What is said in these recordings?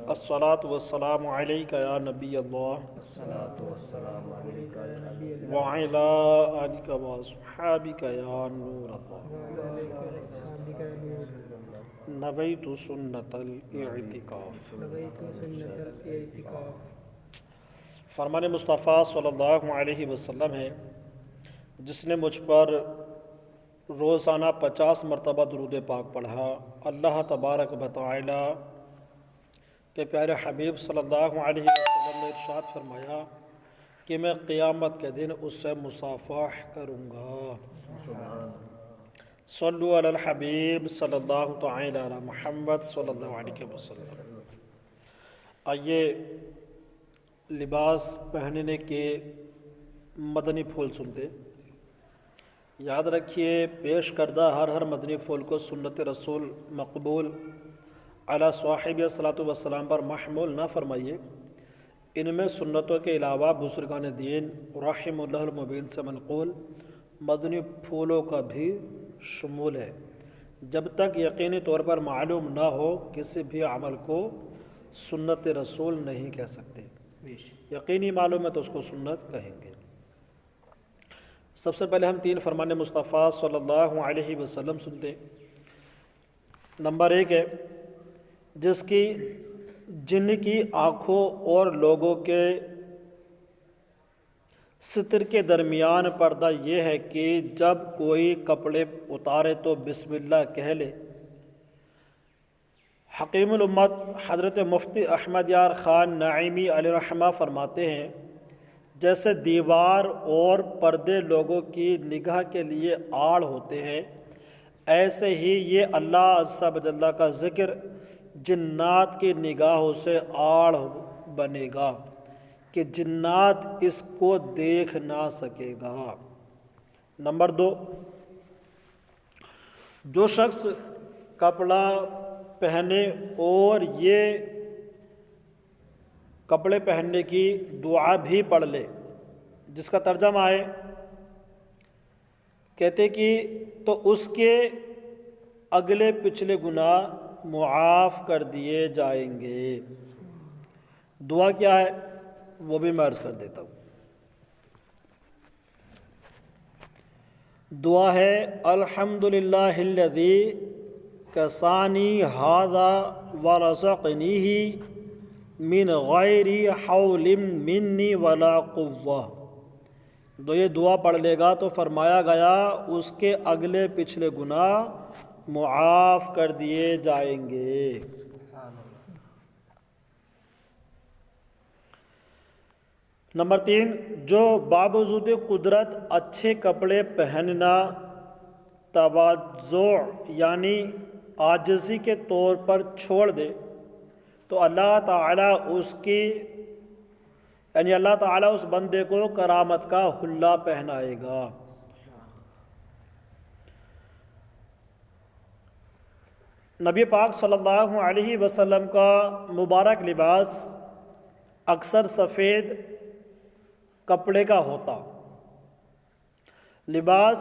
الصلاة والسلام علیک یا نبی اللہ الصلاة والسلام علیک یا نبی اللہ وعلی آلک واصحابک یا نور اللہ وعلی آلک واصحابک یا نور اللہ نویت سنت الاعتکاف۔ نویت سنت الاعتکاف۔ فرمان مصطفیٰ صلی اللہ علیہ وسلم ہے، جس نے مجھ پر روزانہ 50 مرتبہ درود پاک پڑھا، اللہ تبارک و تعالی کے پیارے حبیب صلی اللہ علیہ وسلم نے ارشاد فرمایا کہ میں قیامت کے دن اس سے مصافحہ کروں گا۔ صلو علی الحبیب صلی اللہ تعالی علی محمد صلی اللہ علیہ وسلم۔ آئیے لباس پہننے کے مدنی پھول سنتے۔ یاد رکھیے، پیش کردہ ہر مدنی پھول کو سنت رسول مقبول علی صاحب صلاۃ والسلام پر محمول نہ فرمائیے۔ ان میں سنتوں کے علاوہ بزرگان دین رحم اللہ المبین سے منقول مدنی پھولوں کا بھی شمول ہے۔ جب تک یقینی طور پر معلوم نہ ہو، کسی بھی عمل کو سنت رسول نہیں کہہ سکتے۔ یقینی معلوم ہے تو اس کو سنت کہیں گے۔ سب سے پہلے ہم 3 فرمان مصطفیٰ صلی اللہ علیہ وسلم سنتے۔ نمبر 1 ہے، جن کی آنکھوں اور لوگوں کے ستر کے درمیان پردہ یہ ہے کہ جب کوئی کپڑے اتارے تو بسم اللہ کہہ لے۔ حکیم الامت حضرت مفتی احمد یار خان نعیمی علیہ رحمہ فرماتے ہیں، جیسے دیوار اور پردے لوگوں کی نگاہ کے لیے آڑ ہوتے ہیں، ایسے ہی یہ اللہ عز و جل کا ذکر جنات کی نگاہوں سے آڑ بنے گا کہ جنات اس کو دیکھ نہ سکے گا۔ نمبر 2، جو شخص کپڑا پہنے اور یہ کپڑے پہننے کی دعا بھی پڑھ لے، جس کا ترجمہ ہے، کہتے کہ تو اس کے اگلے پچھلے گناہ معاف کر دیے جائیں گے۔ دعا کیا ہے وہ بھی میں عرض کر دیتا ہوں۔ دعا ہے، الحمدللہ الذی کسانی ھذا ورزقنیہ من غیر حول منی ولا قوہ۔ جو یہ دعا پڑھ لے گا تو فرمایا گیا اس کے اگلے پچھلے گناہ معاف کر دیے جائیں گے۔ نمبر 3، جو باوجود قدرت اچھے کپڑے پہننا تواضع یعنی عاجزی کے طور پر چھوڑ دے تو اللہ تعالیٰ اس بندے کو کرامت کا حلہ پہنائے گا۔ نبی پاک صلی اللہ علیہ وسلم کا مبارک لباس اکثر سفید کپڑے کا ہوتا۔ لباس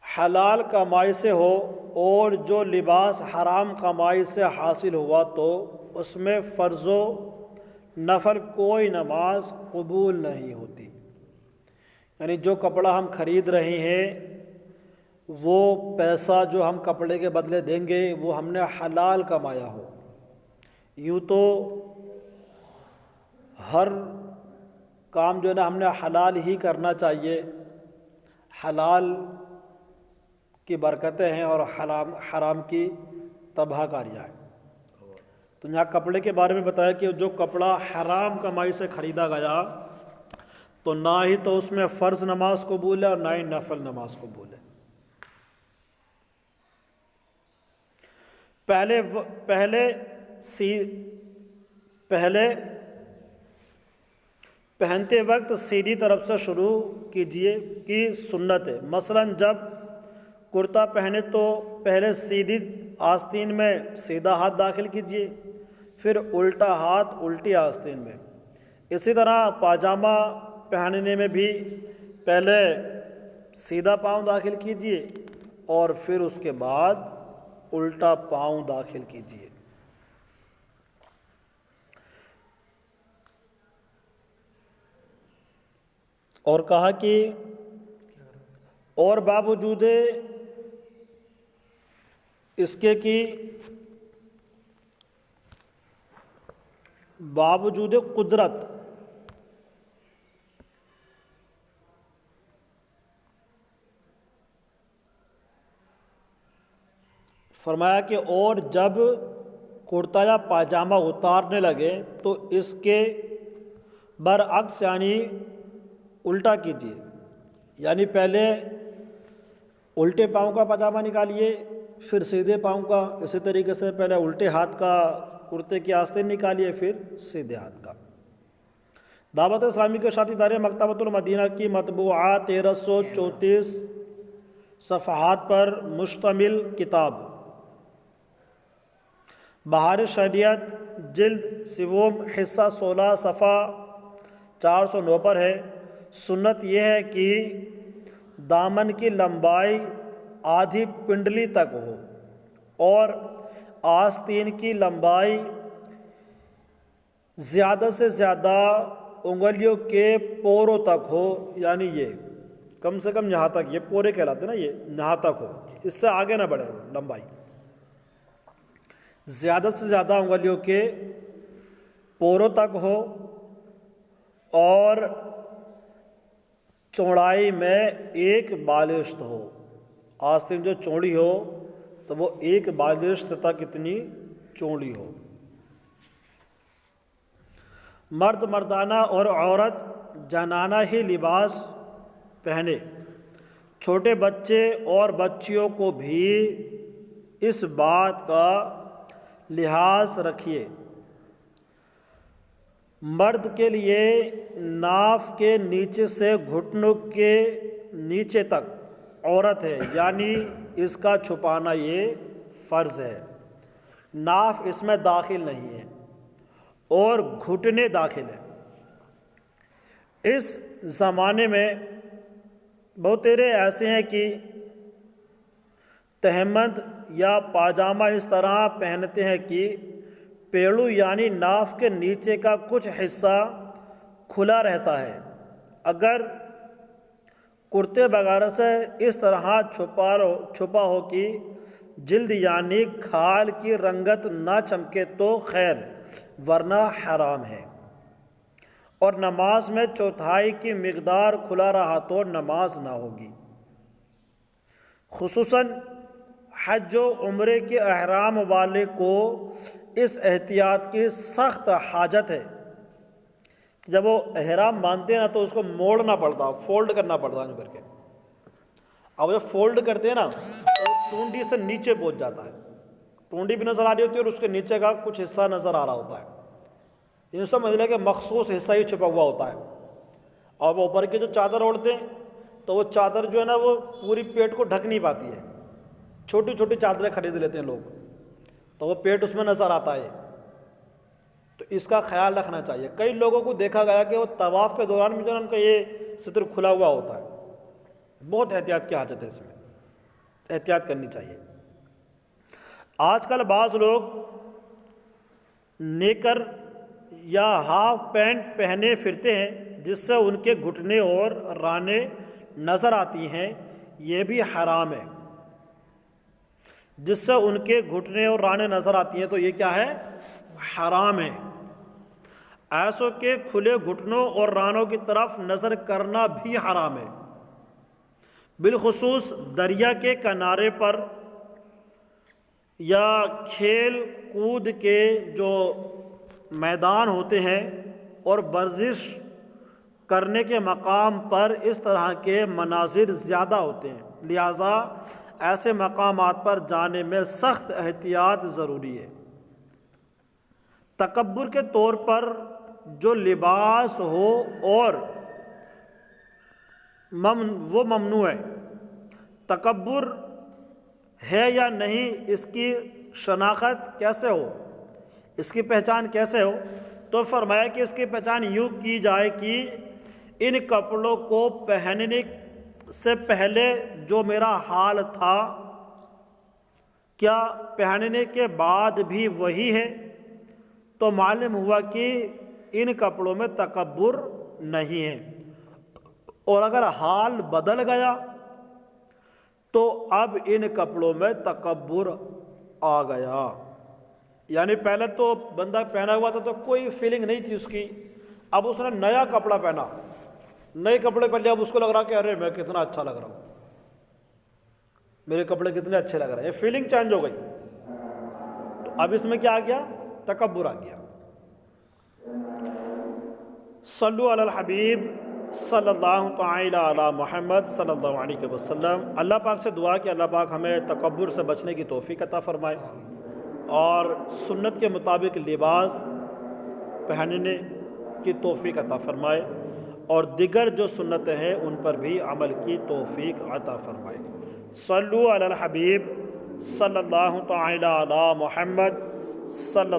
حلال کمائی سے ہو، اور جو لباس حرام کمائی سے حاصل ہوا تو اس میں فرض و نفل کوئی نماز قبول نہیں ہوتی۔ یعنی جو کپڑا ہم خرید رہے ہیں، وہ پیسہ جو ہم کپڑے کے بدلے دیں گے وہ ہم نے حلال کمایا ہو۔ یوں تو ہر کام جو ہے نا ہم نے حلال ہی کرنا چاہیے، حلال کی برکتیں ہیں اور حرام کی تباہ کاریاں ہیں۔ تو یہاں کپڑے کے بارے میں بتایا کہ جو کپڑا حرام کمائی سے خریدا گیا تو نہ ہی تو اس میں فرض نماز قبول ہے اور نہ ہی نفل نماز قبول ہے۔ پہنتے وقت سیدھی طرف سے شروع کیجیے کی سنت ہے۔ مثلا جب کرتا پہنے تو پہلے سیدھی آستین میں سیدھا ہاتھ داخل کیجیے، پھر الٹا ہاتھ الٹی آستین میں۔ اسی طرح پاجامہ پہننے میں بھی پہلے سیدھا پاؤں داخل کیجیے اور پھر اس کے بعد الٹا پاؤں داخل کیجیے۔ اور کہا کہ اور باوجود اس کے کہ باوجود قدرت فرمایا کہ اور جب کرتا یا پاجامہ اتارنے لگے تو اس کے برعکس یعنی الٹا کیجیے، یعنی پہلے الٹے پاؤں کا پاجامہ نکالیے پھر سیدھے پاؤں کا، اسی طریقے سے پہلے الٹے ہاتھ کا کرتے کی آستین نکالیے پھر سیدھے ہاتھ کا۔ دعوت اسلامی کے اشاعتی ادارے مکتبۃ المدینہ کی مطبوعات 1334 صفحات پر مشتمل کتاب بہار شریعت جلد سوم حصہ 16 صفحہ 409 پر ہے۔ سنت یہ ہے کہ دامن کی لمبائی آدھی پنڈلی تک ہو اور آستین کی لمبائی زیادہ سے زیادہ انگلیوں کے پوروں تک ہو، یعنی یہ کم سے کم یہاں تک، یہ پورے کہلاتے ہیں نا، یہ یہاں تک ہو، اس سے آگے نہ بڑھے لمبائی، زیادہ سے زیادہ انگلیوں کے پوروں تک ہو اور چوڑائی میں ایک بالشت ہو۔ آستین جو چوڑی ہو تو وہ ایک بالشت تک اتنی چوڑی ہو۔ مرد مردانہ اور عورت جنانہ ہی لباس پہنے، چھوٹے بچے اور بچیوں کو بھی اس بات کا لحاظ رکھیے۔ مرد کے لیے ناف کے نیچے سے گھٹنوں کے نیچے تک عورت ہے، یعنی اس کا چھپانا یہ فرض ہے۔ ناف اس میں داخل نہیں ہے اور گھٹنے داخل ہیں۔ اس زمانے میں بہت ایسے ہیں کہ تہمند یا پاجامہ اس طرح پہنتے ہیں کہ پیڑو یعنی ناف کے نیچے کا کچھ حصہ کھلا رہتا ہے۔ اگر کرتے وغیرہ سے اس طرح چھپا ہو کہ جلد یعنی کھال کی رنگت نہ چمکے تو خیر، ورنہ حرام ہے۔ اور نماز میں چوتھائی کی مقدار کھلا رہا تو نماز نہ ہوگی۔ خصوصاً حج و عمرے کے احرام والے کو اس احتیاط کی سخت حاجت ہے۔ جب وہ احرام باندھتے ہیں نا تو اس کو موڑنا پڑتا، فولڈ کرنا پڑتا ہے کر کے۔ اب جب فولڈ کرتے ہیں نا تو ٹونڈی سے نیچے پہنچ جاتا ہے، ٹونڈی بھی نظر آ رہی ہوتی ہے اور اس کے نیچے کا کچھ حصہ نظر آ رہا ہوتا ہے۔ یہ سب مجھے کہ مخصوص حصہ ہی چھپا ہوا ہوتا ہے۔ اور وہ اوپر کی جو چادر اوڑھتے ہیں تو وہ چادر جو ہے نا وہ پوری پیٹ کو ڈھک نہیں پاتی ہے، چھوٹی چھوٹی چادریں خرید لیتے ہیں لوگ تو وہ پیٹ اس میں نظر آتا ہے۔ تو اس کا خیال رکھنا چاہیے۔ کئی لوگوں کو دیکھا گیا کہ وہ طواف کے دوران میں جو ہے ان کا یہ ستر کھلا ہوا ہوتا ہے۔ بہت احتیاط کی حاجت ہے، اس میں احتیاط کرنی چاہیے۔ آج کل بعض لوگ نیکر یا ہاف پینٹ پہنے پھرتے ہیں جس سے ان کے گھٹنے اور رانیں نظر آتی ہیں، یہ بھی حرام ہے۔ جس سے ان کے گھٹنے اور رانیں نظر آتی ہیں تو یہ کیا ہے؟ حرام ہے۔ ایسوں کے کھلے گھٹنوں اور رانوں کی طرف نظر کرنا بھی حرام ہے۔ بالخصوص دریا کے کنارے پر یا کھیل کود کے جو میدان ہوتے ہیں اور ورزش کرنے کے مقام پر اس طرح کے مناظر زیادہ ہوتے ہیں، لہذا ایسے مقامات پر جانے میں سخت احتیاط ضروری ہے۔ تکبر کے طور پر جو لباس ہو اور وہ ممنوع ہے۔ تکبر ہے یا نہیں، اس کی شناخت کیسے ہو، اس کی پہچان کیسے ہو؟ تو فرمایا کہ اس کی پہچان یوں کی جائے کہ ان کپڑوں کو پہننے سے پہلے جو میرا حال تھا کیا پہننے کے بعد بھی وہی ہے؟ تو معلوم ہوا کہ ان کپڑوں میں تکبر نہیں ہے۔ اور اگر حال بدل گیا تو اب ان کپڑوں میں تکبر آ گیا. یعنی پہلے تو بندہ پہنا ہوا تھا تو کوئی فیلنگ نہیں تھی اس کی، اب اس نے نیا کپڑا پہنا، نئے کپڑے پہن لیا، اب اس کو لگ رہا کہ ارے میں کتنا اچھا لگ رہا ہوں، میرے کپڑے کتنے اچھے لگ رہے ہیں، یہ فیلنگ چینج ہو گئی. تو اب اس میں کیا آ گیا؟ تکبر آ گیا. صلو علی الحبیب صلی اللہ تعالی علی محمد صلی اللہ علیہ وسلم. اللہ پاک سے دعا کہ اللہ پاک ہمیں تکبر سے بچنے کی توفیق عطا فرمائے اور سنت کے مطابق لباس پہننے کی توفیق عطا فرمائے اور دیگر جو سنتیں ہیں ان پر بھی عمل کی توفیق عطا فرمائے. صلو علی الحبیب صلی اللہ تعالی علی محمد صلی اللہ